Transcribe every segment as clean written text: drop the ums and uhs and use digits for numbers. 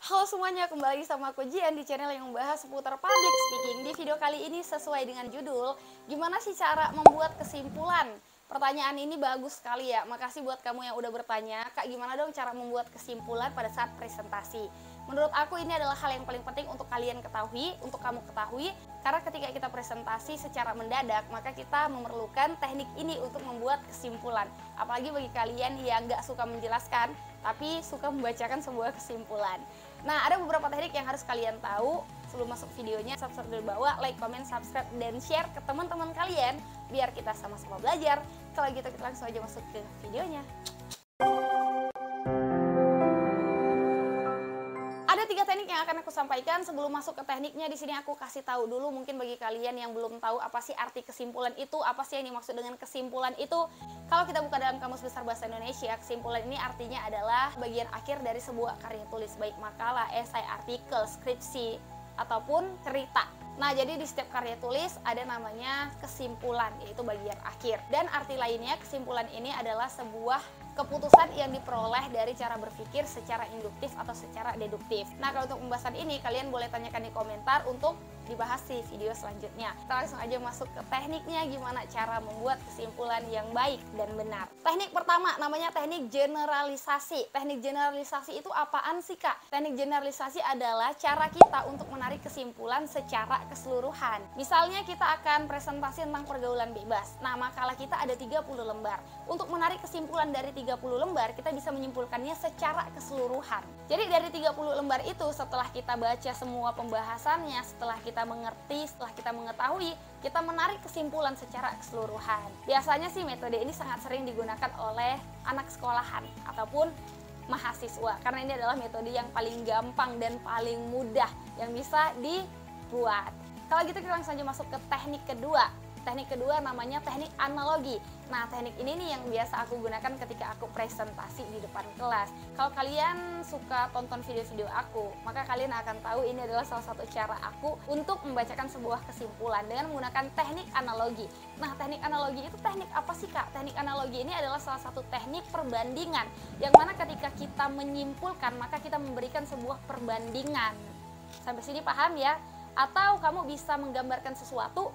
Halo semuanya, kembali sama aku Jian di channel yang membahas seputar public speaking. Di video kali ini sesuai dengan judul, gimana sih cara membuat kesimpulan? Pertanyaan ini bagus sekali ya. Makasih buat kamu yang udah bertanya, Kak, gimana dong cara membuat kesimpulan pada saat presentasi? Menurut aku ini adalah hal yang paling penting untuk kalian ketahui, untuk kamu ketahui, karena ketika kita presentasi secara mendadak, maka kita memerlukan teknik ini untuk membuat kesimpulan. Apalagi bagi kalian yang nggak suka menjelaskan, tapi suka membacakan sebuah kesimpulan. Nah, ada beberapa teknik yang harus kalian tahu. Sebelum masuk videonya, subscribe dari bawah, like, comment, subscribe, dan share ke teman-teman kalian biar kita sama-sama belajar. Kalau gitu kita langsung aja masuk ke videonya. Ada 3 teknik yang akan aku sampaikan. Sebelum masuk ke tekniknya, di sini aku kasih tahu dulu mungkin bagi kalian yang belum tahu apa sih arti kesimpulan itu, apa sih yang dimaksud dengan kesimpulan itu. Kalau kita buka dalam Kamus Besar Bahasa Indonesia, kesimpulan ini artinya adalah bagian akhir dari sebuah karya tulis, baik makalah, esai, artikel, skripsi, ataupun cerita. Nah, jadi di setiap karya tulis ada namanya kesimpulan, yaitu bagian akhir. Dan arti lainnya, kesimpulan ini adalah sebuah keputusan yang diperoleh dari cara berpikir secara induktif atau secara deduktif. Nah, kalau untuk pembahasan ini, kalian boleh tanyakan di komentar untuk dibahas di video selanjutnya. Kita langsung aja masuk ke tekniknya, gimana cara membuat kesimpulan yang baik dan benar. Teknik pertama namanya teknik generalisasi. Teknik generalisasi itu apaan sih, Kak? Teknik generalisasi adalah cara kita untuk menarik kesimpulan secara keseluruhan. Misalnya kita akan presentasi tentang pergaulan bebas. Nah, makalah kita ada 30 lembar. Untuk menarik kesimpulan dari 30 lembar, kita bisa menyimpulkannya secara keseluruhan. Jadi dari 30 lembar itu, setelah kita baca semua pembahasannya, setelah kita mengerti, setelah kita mengetahui, kita menarik kesimpulan secara keseluruhan. Biasanya sih metode ini sangat sering digunakan oleh anak sekolahan ataupun mahasiswa, karena ini adalah metode yang paling gampang dan paling mudah yang bisa dibuat. Kalau gitu kita langsung aja masuk ke teknik kedua. Teknik kedua namanya teknik analogi. Nah, teknik ini nih yang biasa aku gunakan ketika aku presentasi di depan kelas. Kalau kalian suka tonton video-video aku, maka kalian akan tahu ini adalah salah satu cara aku untuk membacakan sebuah kesimpulan dengan menggunakan teknik analogi. Nah, teknik analogi itu teknik apa sih, Kak? Teknik analogi ini adalah salah satu teknik perbandingan, yang mana ketika kita menyimpulkan, maka kita memberikan sebuah perbandingan. Sampai sini paham ya? Atau kamu bisa menggambarkan sesuatu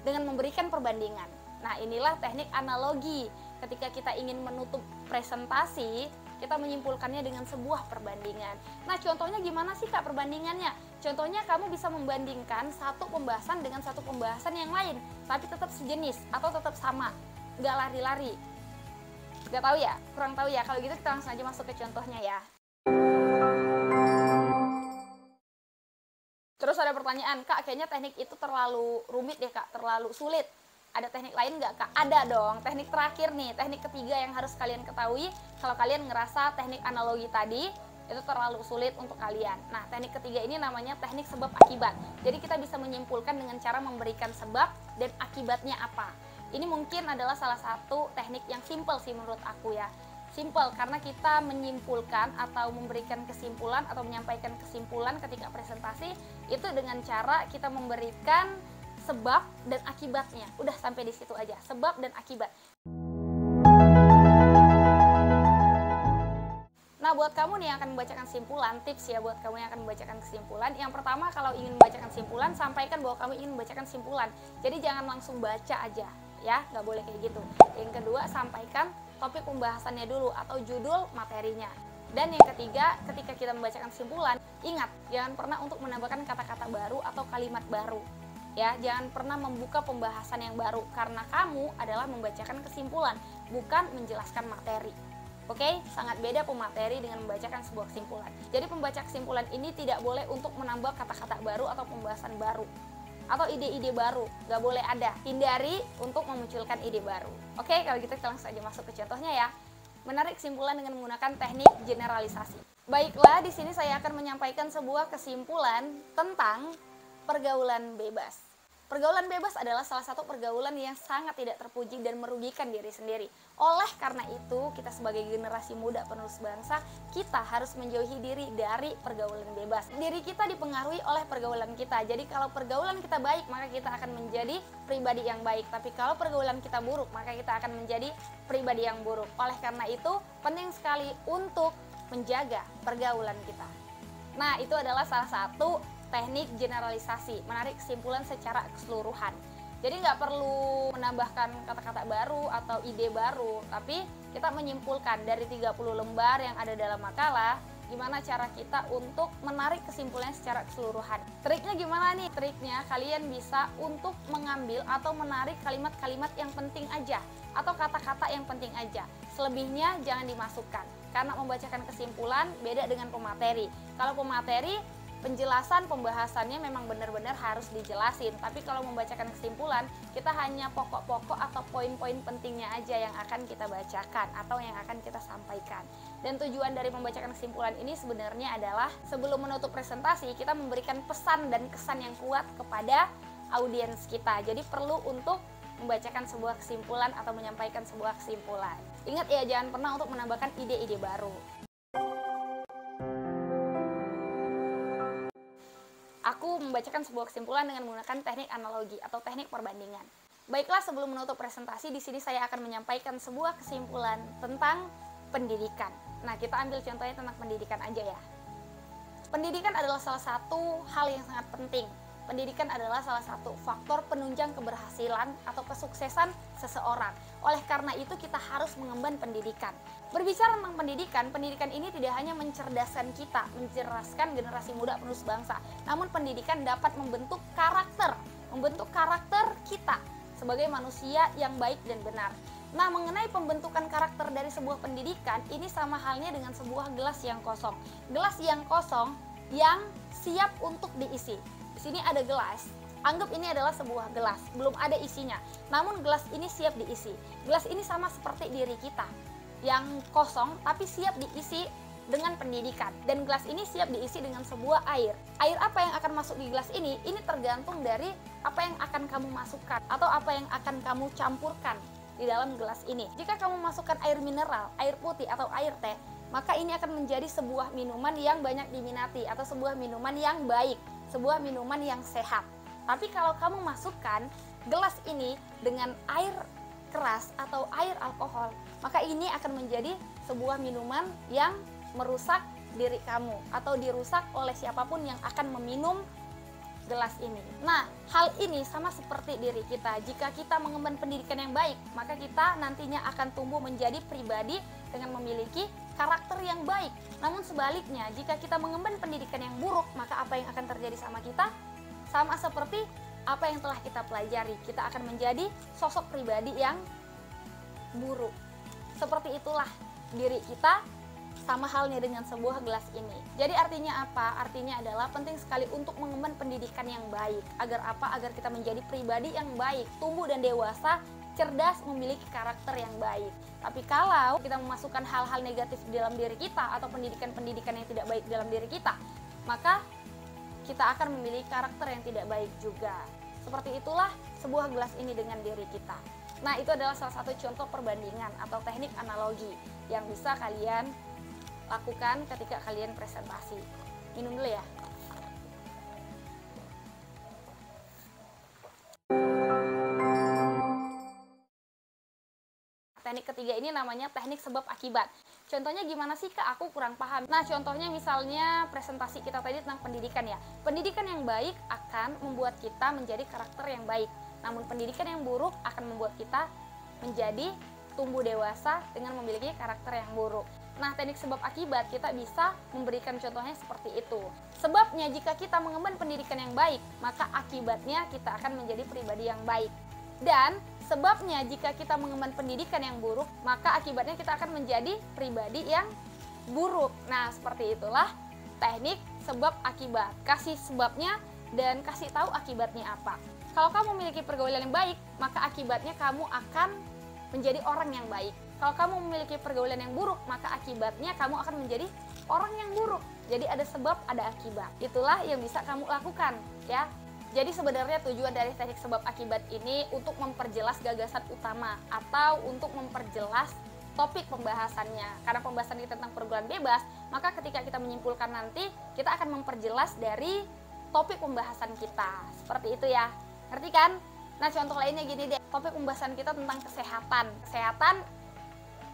dengan memberikan perbandingan. Nah, inilah teknik analogi. Ketika kita ingin menutup presentasi, kita menyimpulkannya dengan sebuah perbandingan. Nah, contohnya gimana sih, Kak, perbandingannya? Contohnya kamu bisa membandingkan satu pembahasan dengan satu pembahasan yang lain, tapi tetap sejenis atau tetap sama, nggak lari-lari. Nggak tahu ya? Kurang tahu ya? Kalau gitu kita langsung aja masuk ke contohnya ya. Terus ada pertanyaan, Kak, kayaknya teknik itu terlalu rumit ya, Kak, terlalu sulit. Ada teknik lain nggak, Kak? Ada dong. Teknik terakhir nih, teknik ketiga yang harus kalian ketahui kalau kalian ngerasa teknik analogi tadi itu terlalu sulit untuk kalian. Nah, teknik ketiga ini namanya teknik sebab akibat. Jadi kita bisa menyimpulkan dengan cara memberikan sebab dan akibatnya apa. Ini mungkin adalah salah satu teknik yang simple sih menurut aku ya. Simple karena kita menyimpulkan atau memberikan kesimpulan atau menyampaikan kesimpulan ketika presentasi itu dengan cara kita memberikan sebab dan akibatnya. Udah sampai di situ aja, sebab dan akibat. Nah, buat kamu nih yang akan membacakan kesimpulan, tips ya buat kamu yang akan membacakan kesimpulan. Yang pertama, kalau ingin membacakan kesimpulan, sampaikan bahwa kamu ingin membacakan kesimpulan. Jadi jangan langsung baca aja, ya, nggak boleh kayak gitu. Yang kedua, sampaikan topik pembahasannya dulu atau judul materinya. Dan yang ketiga, ketika kita membacakan kesimpulan, ingat, jangan pernah untuk menambahkan kata-kata baru atau kalimat baru. Ya, jangan pernah membuka pembahasan yang baru karena kamu adalah membacakan kesimpulan, bukan menjelaskan materi. Oke, sangat beda pemateri dengan membacakan sebuah kesimpulan. Jadi pembaca kesimpulan ini tidak boleh untuk menambah kata-kata baru atau pembahasan baru atau ide-ide baru, nggak boleh ada. Hindari untuk memunculkan ide baru. Oke, kalau gitu kita langsung aja masuk ke contohnya ya. Menarik kesimpulan dengan menggunakan teknik generalisasi. Baiklah, di sini saya akan menyampaikan sebuah kesimpulan tentang pergaulan bebas. Pergaulan bebas adalah salah satu pergaulan yang sangat tidak terpuji dan merugikan diri sendiri. Oleh karena itu, kita sebagai generasi muda penerus bangsa, kita harus menjauhi diri dari pergaulan bebas. Diri kita dipengaruhi oleh pergaulan kita. Jadi kalau pergaulan kita baik, maka kita akan menjadi pribadi yang baik. Tapi kalau pergaulan kita buruk, maka kita akan menjadi pribadi yang buruk. Oleh karena itu, penting sekali untuk menjaga pergaulan kita. Nah, itu adalah salah satu teknik generalisasi, menarik kesimpulan secara keseluruhan. Jadi nggak perlu menambahkan kata-kata baru atau ide baru, tapi kita menyimpulkan dari 30 lembar yang ada dalam makalah, gimana cara kita untuk menarik kesimpulannya secara keseluruhan. Triknya gimana nih? Triknya kalian bisa untuk mengambil atau menarik kalimat-kalimat yang penting aja, atau kata-kata yang penting aja. Selebihnya jangan dimasukkan, karena membacakan kesimpulan beda dengan pemateri. Kalau pemateri, penjelasan pembahasannya memang benar-benar harus dijelasin, tapi kalau membacakan kesimpulan, kita hanya pokok-pokok atau poin-poin pentingnya aja yang akan kita bacakan atau yang akan kita sampaikan. Dan tujuan dari membacakan kesimpulan ini sebenarnya adalah sebelum menutup presentasi, kita memberikan pesan dan kesan yang kuat kepada audiens kita. Jadi perlu untuk membacakan sebuah kesimpulan atau menyampaikan sebuah kesimpulan. Ingat ya, jangan pernah untuk menambahkan ide-ide baru. Aku membacakan sebuah kesimpulan dengan menggunakan teknik analogi atau teknik perbandingan. Baiklah, sebelum menutup presentasi, di sini saya akan menyampaikan sebuah kesimpulan tentang pendidikan. Nah, kita ambil contohnya tentang pendidikan aja ya. Pendidikan adalah salah satu hal yang sangat penting. Pendidikan adalah salah satu faktor penunjang keberhasilan atau kesuksesan seseorang. Oleh karena itu kita harus mengemban pendidikan. Berbicara tentang pendidikan, pendidikan ini tidak hanya mencerdaskan kita, mencerdaskan generasi muda penerus bangsa, namun pendidikan dapat membentuk karakter kita sebagai manusia yang baik dan benar. Nah, mengenai pembentukan karakter dari sebuah pendidikan, ini sama halnya dengan sebuah gelas yang kosong. Gelas yang kosong yang siap untuk diisi. Di sini ada gelas. Anggap ini adalah sebuah gelas, belum ada isinya. Namun gelas ini siap diisi. Gelas ini sama seperti diri kita, yang kosong tapi siap diisi dengan pendidikan. Dan gelas ini siap diisi dengan sebuah air. Air apa yang akan masuk di gelas ini tergantung dari apa yang akan kamu masukkan atau apa yang akan kamu campurkan di dalam gelas ini. Jika kamu masukkan air mineral, air putih atau air teh, maka ini akan menjadi sebuah minuman yang banyak diminati atau sebuah minuman yang baik, sebuah minuman yang sehat. Tapi kalau kamu masukkan gelas ini dengan air keras atau air alkohol, maka ini akan menjadi sebuah minuman yang merusak diri kamu atau dirusak oleh siapapun yang akan meminum gelas ini. Nah, hal ini sama seperti diri kita. Jika kita mengemban pendidikan yang baik, maka kita nantinya akan tumbuh menjadi pribadi dengan memiliki karakter yang baik. Namun sebaliknya, jika kita mengemban pendidikan yang buruk, maka apa yang akan terjadi sama kita? Sama seperti apa yang telah kita pelajari, kita akan menjadi sosok pribadi yang buruk. Seperti itulah diri kita, sama halnya dengan sebuah gelas ini. Jadi artinya apa? Artinya adalah penting sekali untuk mengemban pendidikan yang baik. Agar apa? Agar kita menjadi pribadi yang baik, tumbuh dan dewasa, cerdas, memiliki karakter yang baik. Tapi kalau kita memasukkan hal-hal negatif di dalam diri kita atau pendidikan-pendidikan yang tidak baik dalam diri kita, maka kita akan memiliki karakter yang tidak baik juga. Seperti itulah sebuah gelas ini dengan diri kita. Nah, itu adalah salah satu contoh perbandingan atau teknik analogi yang bisa kalian lakukan ketika kalian presentasi. Minum dulu ya. Teknik ketiga ini namanya teknik sebab akibat. Contohnya gimana sih Kak? Aku kurang paham. Nah, contohnya misalnya presentasi kita tadi tentang pendidikan ya. Pendidikan yang baik akan membuat kita menjadi karakter yang baik. Namun pendidikan yang buruk akan membuat kita menjadi tumbuh dewasa dengan memiliki karakter yang buruk. Nah, teknik sebab akibat kita bisa memberikan contohnya seperti itu. Sebabnya jika kita mengemban pendidikan yang baik, maka akibatnya kita akan menjadi pribadi yang baik. Dan sebabnya jika kita mengemban pendidikan yang buruk, maka akibatnya kita akan menjadi pribadi yang buruk. Nah, seperti itulah teknik sebab akibat. Kasih sebabnya dan kasih tahu akibatnya apa. Kalau kamu memiliki pergaulan yang baik, maka akibatnya kamu akan menjadi orang yang baik. Kalau kamu memiliki pergaulan yang buruk, maka akibatnya kamu akan menjadi orang yang buruk. Jadi ada sebab, ada akibat. Itulah yang bisa kamu lakukan, ya. Jadi sebenarnya tujuan dari teknik sebab akibat ini untuk memperjelas gagasan utama atau untuk memperjelas topik pembahasannya. Karena pembahasan kita tentang pergaulan bebas, maka ketika kita menyimpulkan nanti, kita akan memperjelas dari topik pembahasan kita. Seperti itu ya. Ngerti kan? Nah, contoh lainnya gini deh. Topik pembahasan kita tentang kesehatan. Kesehatan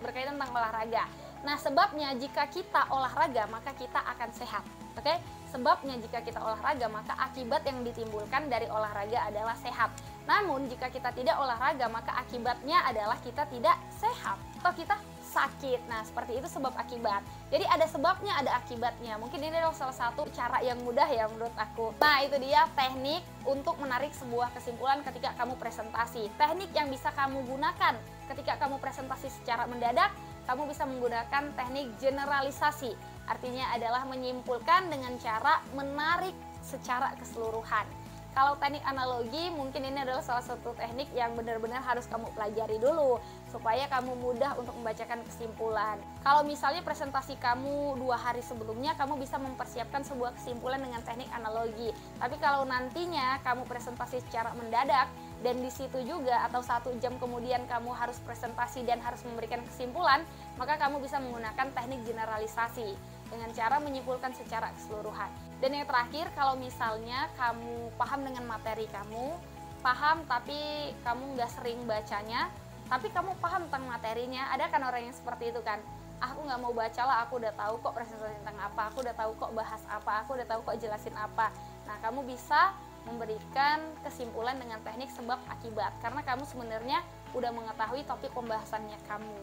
berkaitan tentang olahraga. Nah, sebabnya jika kita olahraga, maka kita akan sehat. Oke, sebabnya jika kita olahraga maka akibat yang ditimbulkan dari olahraga adalah sehat. Namun jika kita tidak olahraga maka akibatnya adalah kita tidak sehat atau kita sakit. Nah, seperti itu sebab akibat. Jadi ada sebabnya, ada akibatnya. Mungkin ini adalah salah satu cara yang mudah ya menurut aku. Nah, itu dia teknik untuk menarik sebuah kesimpulan ketika kamu presentasi. Teknik yang bisa kamu gunakan ketika kamu presentasi secara mendadak, kamu bisa menggunakan teknik generalisasi. Artinya adalah menyimpulkan dengan cara menarik secara keseluruhan. Kalau teknik analogi, mungkin ini adalah salah satu teknik yang benar-benar harus kamu pelajari dulu supaya kamu mudah untuk membacakan kesimpulan. Kalau misalnya presentasi kamu 2 hari sebelumnya, kamu bisa mempersiapkan sebuah kesimpulan dengan teknik analogi. Tapi kalau nantinya kamu presentasi secara mendadak dan di situ juga atau 1 jam kemudian kamu harus presentasi dan harus memberikan kesimpulan, maka kamu bisa menggunakan teknik generalisasi dengan cara menyimpulkan secara keseluruhan. Dan yang terakhir, kalau misalnya kamu paham dengan materi kamu, paham tapi kamu nggak sering bacanya, tapi kamu paham tentang materinya, ada kan orang yang seperti itu kan, aku nggak mau baca lah, aku udah tahu kok presentasi tentang apa, aku udah tahu kok bahas apa, aku udah tahu kok jelasin apa. Nah, kamu bisa memberikan kesimpulan dengan teknik sebab akibat, karena kamu sebenarnya udah mengetahui topik pembahasannya kamu.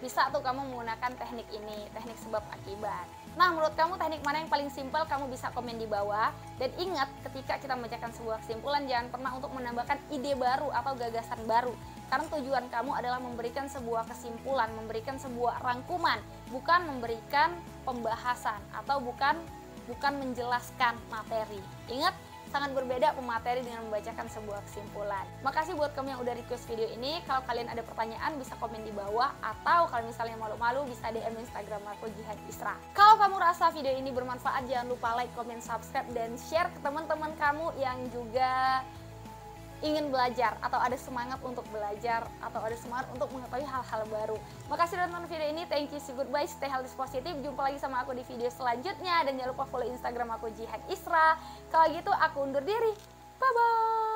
Bisa tuh kamu menggunakan teknik ini, teknik sebab akibat. Nah, menurut kamu teknik mana yang paling simpel? Kamu bisa komen di bawah. Dan ingat, ketika kita membacakan sebuah kesimpulan, jangan pernah untuk menambahkan ide baru atau gagasan baru. Karena tujuan kamu adalah memberikan sebuah kesimpulan, memberikan sebuah rangkuman, bukan memberikan pembahasan atau bukan menjelaskan materi. Ingat, sangat berbeda pemateri dengan membacakan sebuah kesimpulan. Makasih buat kamu yang udah request video ini. Kalau kalian ada pertanyaan bisa komen di bawah, atau kalau misalnya malu-malu bisa DM Instagram aku Jihan Isra. Kalau kamu rasa video ini bermanfaat, jangan lupa like, comment, subscribe, dan share ke teman-teman kamu yang juga ingin belajar atau ada semangat untuk belajar atau ada semangat untuk mengetahui hal-hal baru. Makasih udah nonton video ini. Thank you, see goodbye, stay healthy, positif. Jumpa lagi sama aku di video selanjutnya, dan jangan lupa follow Instagram aku Jihan Isra. Kalau gitu aku undur diri. Bye bye.